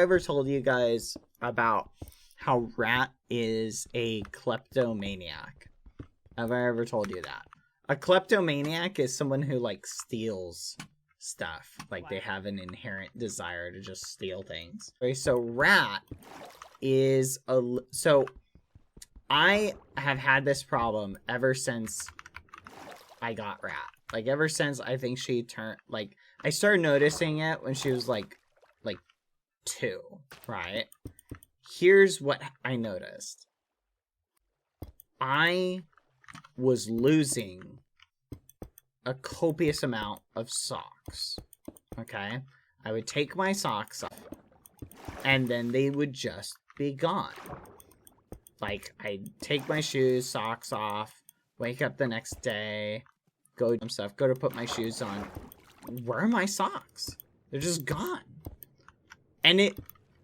ever told you guys about how Rat is a kleptomaniac? Have I ever told you that? A kleptomaniac is someone who, like, steals stuff. Like, they have an inherent desire to just steal things. Okay, so Rat is a... So, I have had this problem ever since I got Rat. Like, ever since I think she turned... Like, I started noticing it when she was, like 2, right? Here's what I noticed. I was losing a copious amount of socks, okay? I would take my socks off, and then they would just be gone. Like, I'd take my shoes, socks off, wake up the next day, go do stuff, go to put my shoes on. Where are my socks? They're just gone. And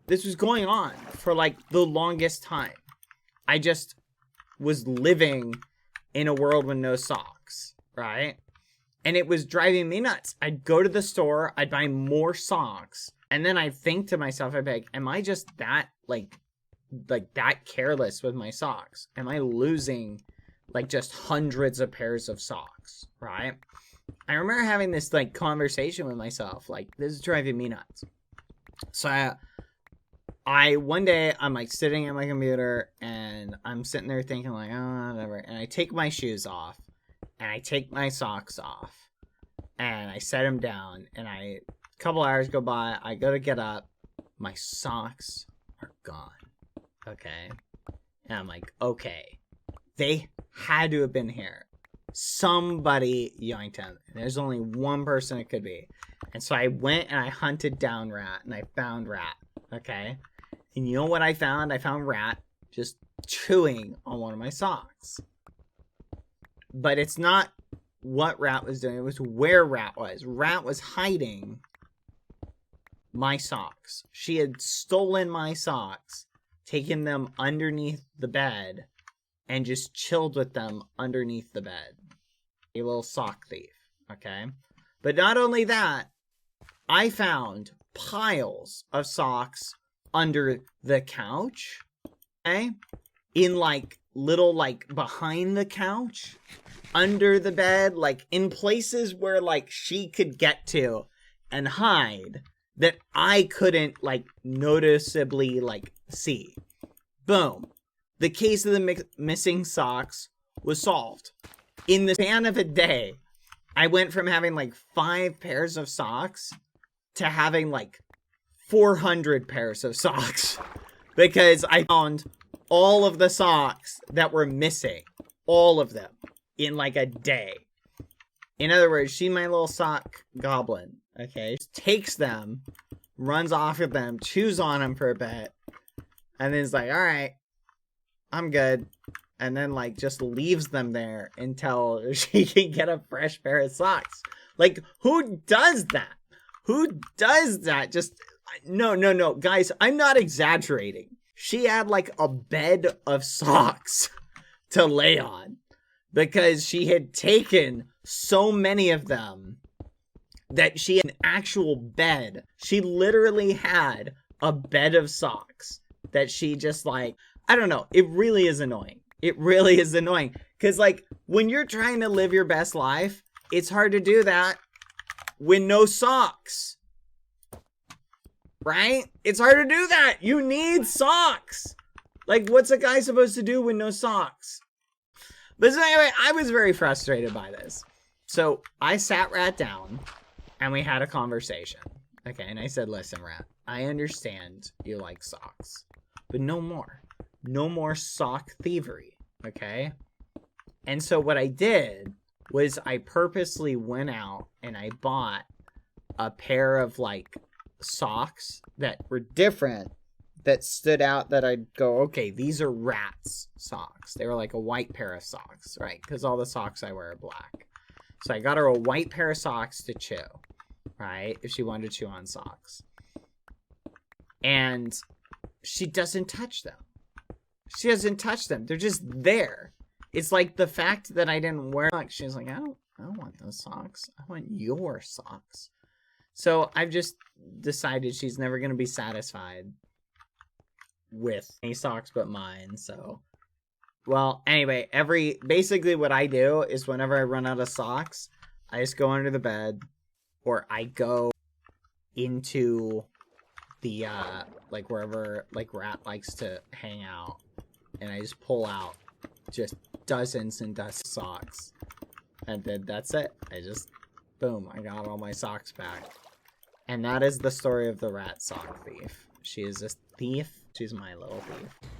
this was going on for, like, the longest time. I just was living in a world with no socks, right? And it was driving me nuts. I'd go to the store, I'd buy more socks, and then I'd think to myself, I'd be like, am I just that, like that careless with my socks? Am I losing, like, just hundreds of pairs of socks, right? I remember having this, like, conversation with myself, like, this is driving me nuts. So I one day, I'm, like, sitting at my computer, and I'm sitting there thinking, like, oh, whatever, and I take my shoes off, and I take my socks off, and I set them down, and a couple hours go by, I go to get up, my socks are gone, okay? And I'm like, okay, they had to have been here. Somebody yanked them. And there's only one person it could be. And so I went and I hunted down Rat, and I found Rat, okay? And you know what I found? I found Rat just chewing on one of my socks. But it's not what Rat was doing. It was where Rat was. Rat was hiding my socks. She had stolen my socks, taken them underneath the bed, and just chilled with them underneath the bed. A little sock thief, okay? But not only that, I found piles of socks under the couch, okay? In, like, little, like, behind the couch, under the bed, like, in places where, like, she could get to and hide that I couldn't, like, noticeably, like, see. Boom. The case of the missing socks was solved. In the span of a day, I went from having, like, 5 pairs of socks to having, like, 400 pairs of socks. Because I found all of the socks that were missing. All of them. In, like, a day. In other words, she's my little sock goblin. Okay? She takes them, runs off with them, chews on them for a bit, and then is like, alright, I'm good. And then, like, just leaves them there until she can get a fresh pair of socks. Like, who does that? Who does that? Just, no. Guys, I'm not exaggerating. She had, like, a bed of socks to lay on. Because she had taken so many of them that she had an actual bed. She literally had a bed of socks that she just, like, I don't know. It really is annoying. It really is annoying. Because, like, when you're trying to live your best life, it's hard to do that with no socks. Right? It's hard to do that. You need socks. Like, what's a guy supposed to do with no socks? But so anyway, I was very frustrated by this. So I sat Rat down and we had a conversation. Okay, and I said, listen, Rat, I understand you like socks, but no more. No more sock thievery, okay? And so what I did was I purposely went out and I bought a pair of, like, socks that were different, that stood out, that I'd go, okay, these are Rat's socks. They were like a white pair of socks, right? Because all the socks I wear are black. So I got her a white pair of socks to chew, right? If she wanted to chew on socks. And she doesn't touch them. She doesn't touch them. They're just there. It's like the fact that I didn't wear socks. She's like, I don't want those socks. I want your socks. So I've just decided she's never going to be satisfied with any socks but mine, so... Well, anyway, basically what I do is whenever I run out of socks, I just go under the bed, or I go into the, like, wherever, like, Rat likes to hang out, and I just pull out just dozens and dozens of socks. And then that's it. I just, boom, I got all my socks back. And that is the story of the rat sock thief. She is a thief. She's my little thief.